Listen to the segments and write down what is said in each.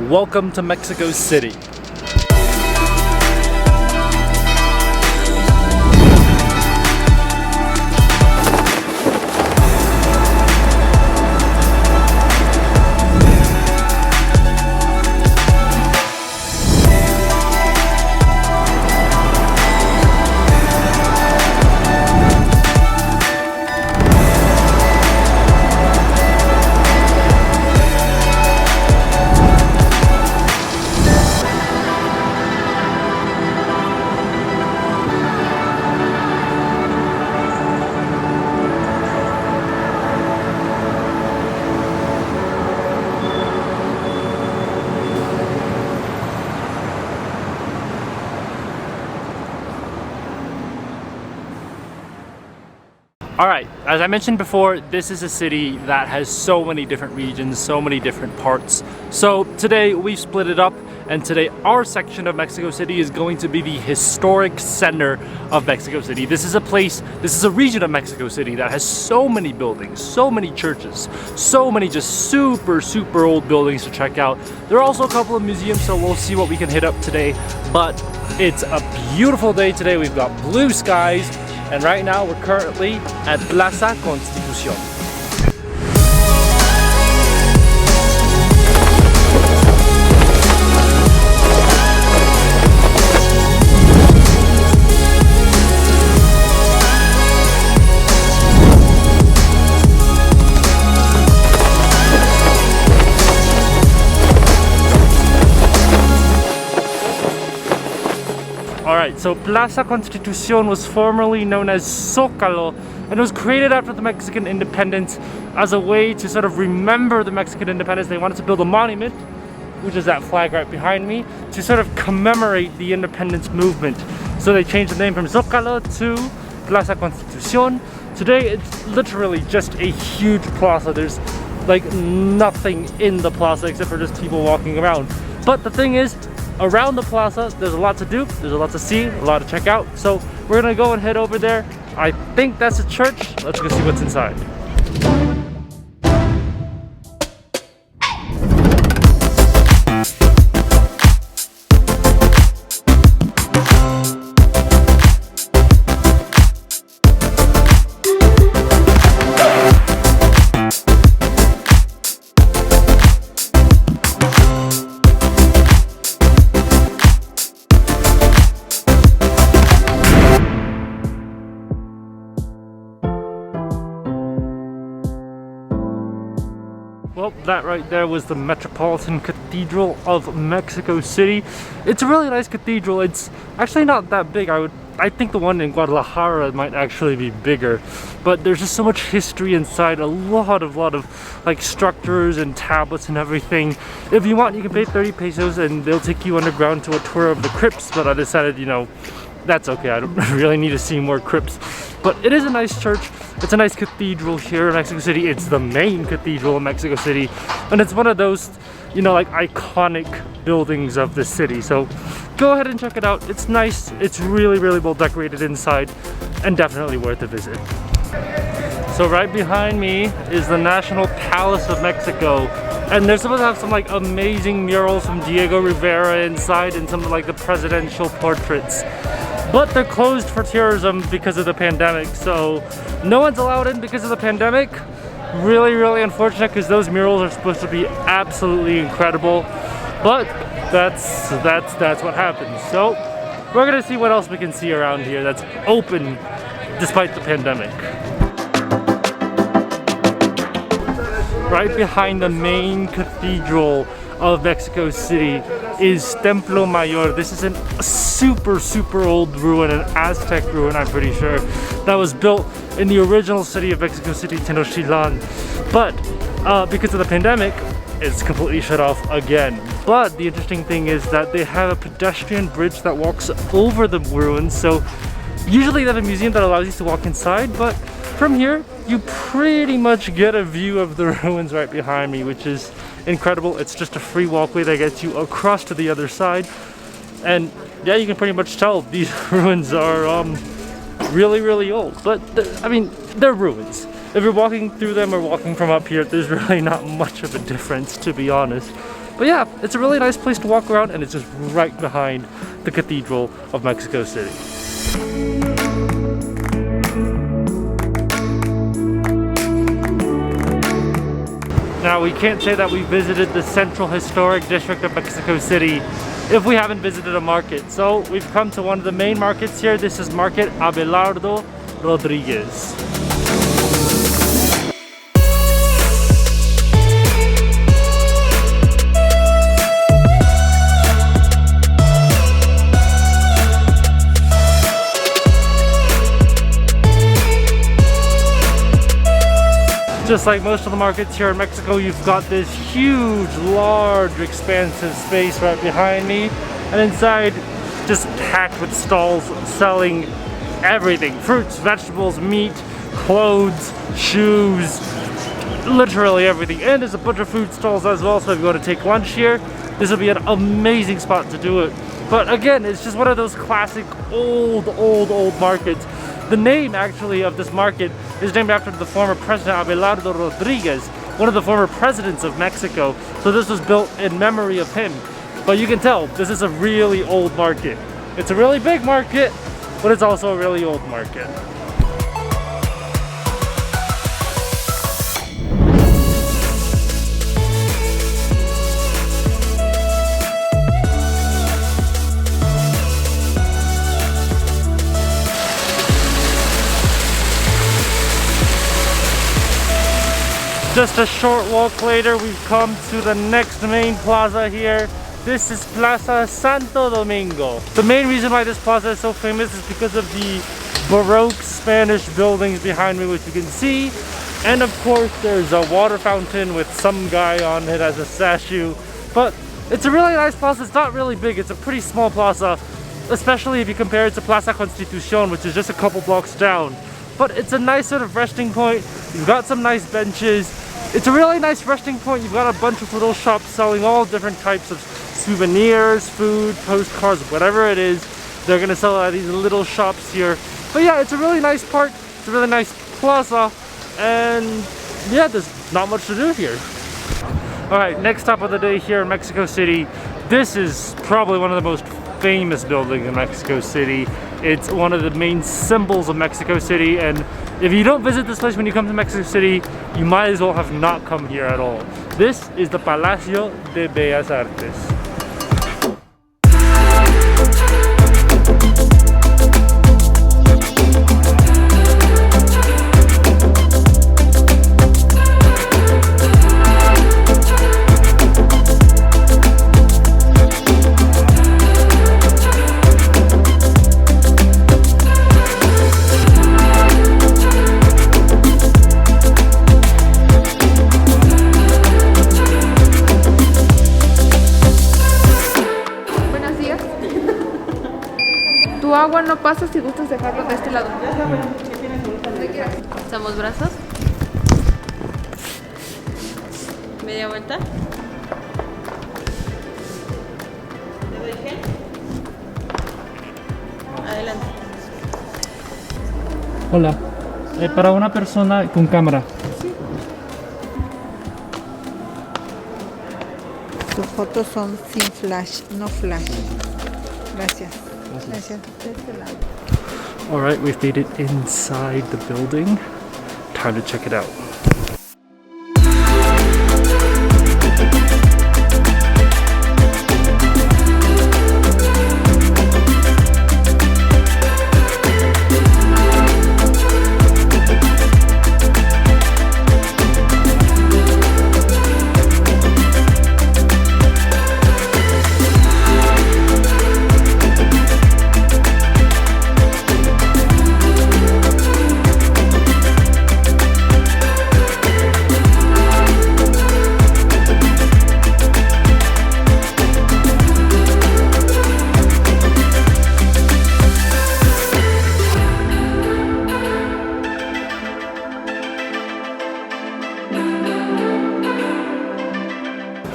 Welcome to Mexico City. Alright, as I mentioned before, this is a city that has so many different regions, so many different parts. So today we've split it up, and today our section of Mexico City is going to be the historic center of Mexico City. This is a region of Mexico City that has so many buildings, so many churches, so many just super old buildings to check out. There are also a couple of museums, so we'll see what we can hit up today. But it's a beautiful day today. We've got blue skies. And right now we're currently at Plaza Constitución. Alright, so Plaza Constitución was formerly known as Zócalo, and it was created after the Mexican independence as a way to sort of remember the Mexican independence. They wanted to build a monument, which is that flag right behind me, to sort of commemorate the independence movement. So they changed the name from Zócalo to Plaza Constitución. Today it's literally just a huge plaza. There's like nothing in the plaza except for just people walking around. But the thing is, around the plaza, there's a lot to do, there's a lot to see, a lot to check out. So we're gonna go and head over there. I think that's a church. Let's go see what's inside. Well, that right there was the Metropolitan Cathedral of Mexico City. It's a really nice cathedral. It's actually not that big. I think the one in Guadalajara might actually be bigger, but there's just so much history inside. A lot of like structures and tablets and everything. If you want, you can pay 30 pesos and they'll take you underground to a tour of the crypts, but I decided, you know, that's okay. I don't really need to see more crypts. But it is a nice church. It's a nice cathedral here in Mexico City. It's the main cathedral in Mexico City. And it's one of those, you know, like iconic buildings of the city. So go ahead and check it out. It's nice. It's really well decorated inside and definitely worth a visit. So right behind me is the National Palace of Mexico. And they're supposed to have some like amazing murals from Diego Rivera inside and some of like the presidential portraits. But they're closed for tourism because of the pandemic, so no one's allowed in because of the pandemic. Really unfortunate, because those murals are supposed to be absolutely incredible. But that's what happens. So we're gonna see what else we can see around here that's open despite the pandemic. Right behind the main cathedral of Mexico City is Templo Mayor. This is a super old ruin, an Aztec ruin, I'm pretty sure, that was built in the original city of Mexico City, Tenochtitlan. But because of the pandemic, it's completely shut off again. But the interesting thing is that they have a pedestrian bridge that walks over the ruins. So usually they have a museum that allows you to walk inside, but from here you pretty much get a view of the ruins right behind me, which is incredible. It's just a free walkway that gets you across to the other side. And yeah, you can pretty much tell these ruins are really old. But I mean, they're ruins. If you're walking through them or walking from up here, there's really not much of a difference, to be honest. But yeah, it's a really nice place to walk around, and it's just right behind the Cathedral of Mexico City. Now, we can't say that we visited the Central Historic District of Mexico City if we haven't visited a market. So we've come to one of the main markets here. This is Market Abelardo Rodriguez. Just like most of the markets here in Mexico, you've got this huge, large, expansive space right behind me, and inside just packed with stalls selling everything: fruits, vegetables, meat, clothes, shoes, literally everything. And there's a bunch of food stalls as well, so if you want to take lunch here, this will be an amazing spot to do it. But again, it's just one of those classic old markets. The name actually of this market is named after the former president Abelardo Rodriguez, one of the former presidents of Mexico. So this was built in memory of him. But you can tell this is a really old market. It's a really big market, but it's also a really old market. Just a short walk later, we've come to the next main plaza here. This is Plaza Santo Domingo. The main reason why this plaza is so famous is because of the Baroque Spanish buildings behind me, which you can see. And of course, there's a water fountain with some guy on it as a statue. But it's a really nice plaza. It's not really big. It's a pretty small plaza, especially if you compare it to Plaza Constitucion, which is just a couple blocks down. But it's a nice sort of resting point. You've got some nice benches. It's a really nice resting point. You've got a bunch of little shops selling all different types of souvenirs, food, postcards, whatever it is. They're gonna sell at these little shops here. But yeah, it's a really nice park. It's a really nice plaza. And yeah, there's not much to do here. Alright, next stop of the day here in Mexico City. This is probably one of the most famous buildings in Mexico City. It's one of the main symbols of Mexico City, and if you don't visit this place when you come to Mexico City, you might as well have not come here at all. This is the Palacio de Bellas Artes. Tu agua no pasa si gustas dejarlo de este lado. Donde quieras. Estamos brazos. Media vuelta. ¿Le doy gel? Adelante. Hola, para una persona con cámara. Tus fotos son sin flash, no flash. Gracias. Gracias. Alright, we've made it inside the building. Time to check it out.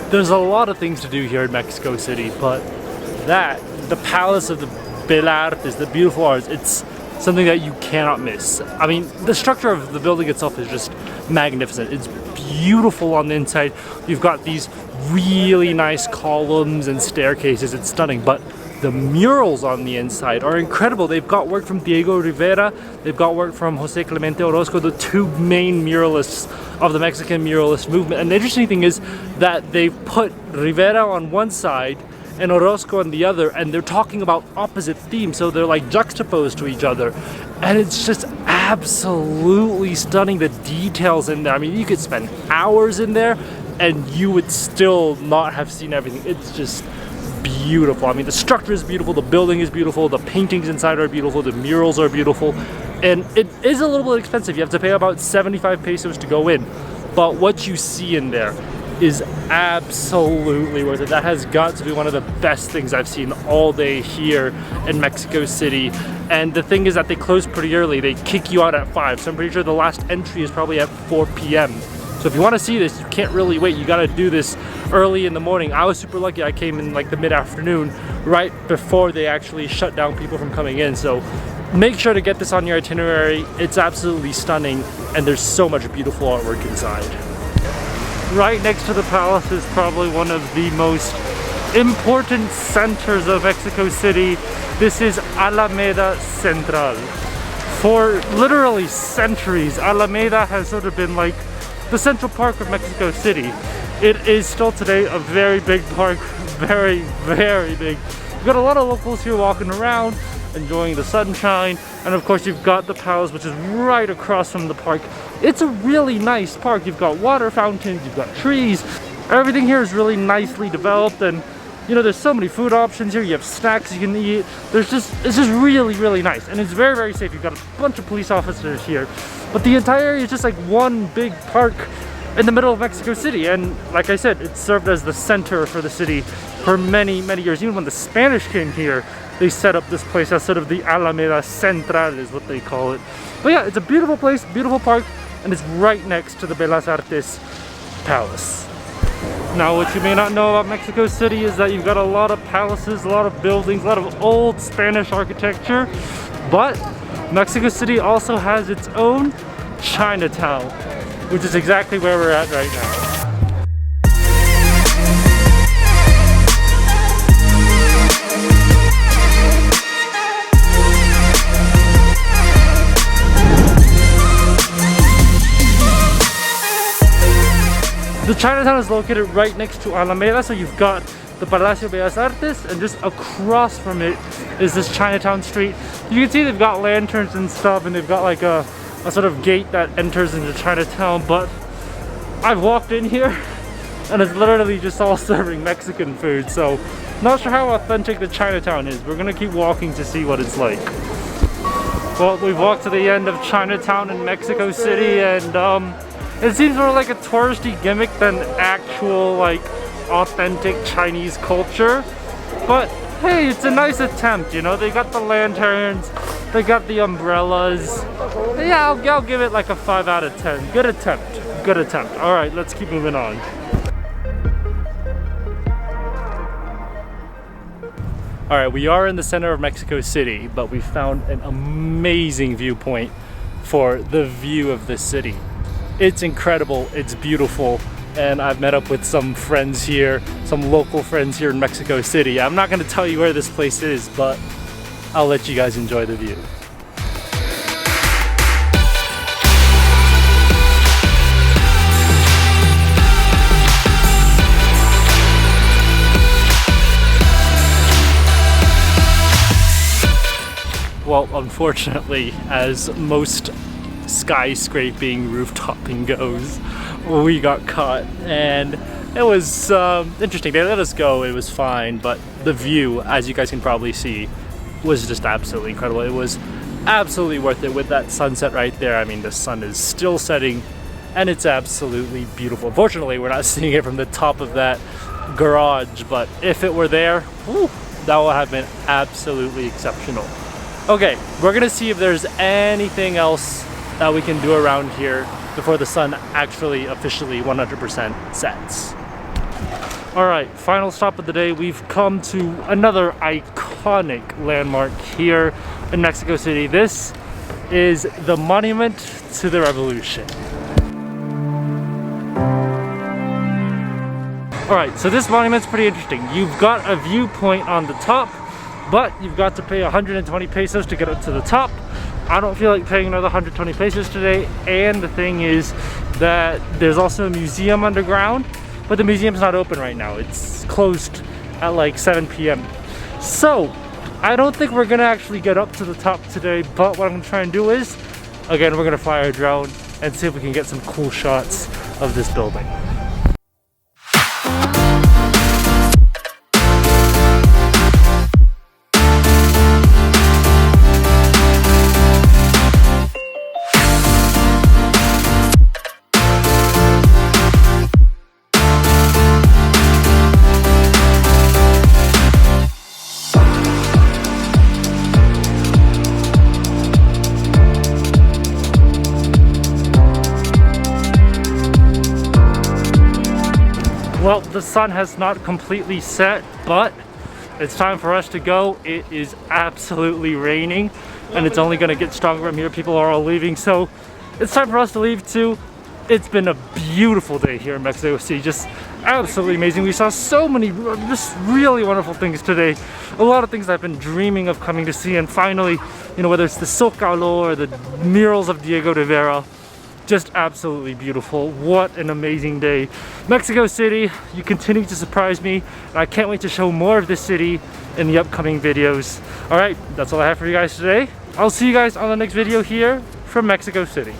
There's a lot of things to do here in Mexico City, but the Palace of the Belart is the beautiful arts. It's something that you cannot miss. I mean, the structure of the building itself is just magnificent. It's beautiful on the inside. You've got these really nice columns and staircases. It's stunning, but the murals on the inside are incredible. They've got work from Diego Rivera, they've got work from Jose Clemente Orozco, the two main muralists of the Mexican muralist movement. And the interesting thing is that they've put Rivera on one side and Orozco on the other, and they're talking about opposite themes, so they're like juxtaposed to each other. And it's just absolutely stunning, the details in there. I mean, you could spend hours in there and you would still not have seen everything. It's just beautiful. I mean, the structure is beautiful, the building is beautiful, the paintings inside are beautiful, the murals are beautiful, and it is a little bit expensive. You have to pay about 75 pesos to go in, but what you see in there is absolutely worth it. That has got to be one of the best things I've seen all day here in Mexico City. And the thing is that they close pretty early. They kick you out at 5, so I'm pretty sure the last entry is probably at 4 p.m. So if you want to see this, you can't really wait. You got to do this early in the morning. I was super lucky. I came in like the mid-afternoon, right before they actually shut down people from coming in. So make sure to get this on your itinerary. It's absolutely stunning, and there's so much beautiful artwork inside. Right next to the palace is probably one of the most important centers of Mexico City. This is Alameda Central. For literally centuries, Alameda has sort of been like the Central Park of Mexico City. It is still today a very big park, very, very big. You've got a lot of locals here walking around, enjoying the sunshine, and of course you've got the palace, which is right across from the park. It's a really nice park. You've got water fountains, you've got trees. Everything here is really nicely developed, and you know, there's so many food options here. You have snacks you can eat. It's just really, really nice, and it's very, very safe. You've got a bunch of police officers here, but the entire area is just like one big park in the middle of Mexico City. And like I said, it served as the center for the city for many, many years. Even when the Spanish came here, they set up this place as sort of the Alameda Central is what they call it. But yeah, it's a beautiful place, beautiful park, and it's right next to the Bellas Artes Palace. Now, what you may not know about Mexico City is that you've got a lot of palaces, a lot of buildings, a lot of old Spanish architecture, but Mexico City also has its own Chinatown, which is exactly where we're at right now. The Chinatown is located right next to Alameda, so you've got the Palacio Bellas Artes, and just across from it is this Chinatown street. You can see they've got lanterns and stuff, and they've got like a sort of gate that enters into Chinatown, but I've walked in here and it's literally just all serving Mexican food, so not sure how authentic the Chinatown is. We're gonna keep walking to see what it's like. Well, we've walked to the end of Chinatown in Mexico City, and it seems more like a touristy gimmick than actual, like, authentic Chinese culture. But hey, it's a nice attempt, you know? They got the lanterns, they got the umbrellas. Yeah, I'll give it like a 5 out of 10. Good attempt, good attempt. All right, let's keep moving on. All right, we are in the center of Mexico City, but we found an amazing viewpoint for the view of the city. It's incredible, it's beautiful, and I've met up with some friends here, some local friends here in Mexico City. I'm not going to tell you where this place is, but I'll let you guys enjoy the view. Well, unfortunately, as most skyscraping, rooftopping goes, we got caught, and it was interesting. They let us go, it was fine, but the view, as you guys can probably see, was just absolutely incredible. It was absolutely worth it with that sunset right there. I mean, the sun is still setting, and it's absolutely beautiful. Unfortunately, we're not seeing it from the top of that garage, but if it were there, whew, that would have been absolutely exceptional. Okay, we're gonna see if there's anything else that we can do around here before the sun actually officially 100% sets. All right, final stop of the day. We've come to another iconic landmark here in Mexico City. This is the Monument to the Revolution. Alright, so this monument's pretty interesting. You've got a viewpoint on the top, but you've got to pay 120 pesos to get up to the top. I don't feel like paying another 120 pesos today, and the thing is that there's also a museum underground, but the museum's not open right now. It's closed at like 7 p.m. So, I don't think we're gonna actually get up to the top today, but what I'm gonna try and do is, again, we're gonna fly our drone and see if we can get some cool shots of this building. Well, the sun has not completely set, but it's time for us to go. It is absolutely raining, and it's only gonna get stronger from here. People are all leaving, so it's time for us to leave too. It's been a beautiful day here in Mexico City, just absolutely amazing. We saw so many just really wonderful things today. A lot of things I've been dreaming of coming to see, and finally, you know, whether it's the Zócalo or the murals of Diego de Vera, just absolutely beautiful. What an amazing day. Mexico City, you continue to surprise me, and I can't wait to show more of this city in the upcoming videos. All right, that's all I have for you guys today. I'll see you guys on the next video here from Mexico City.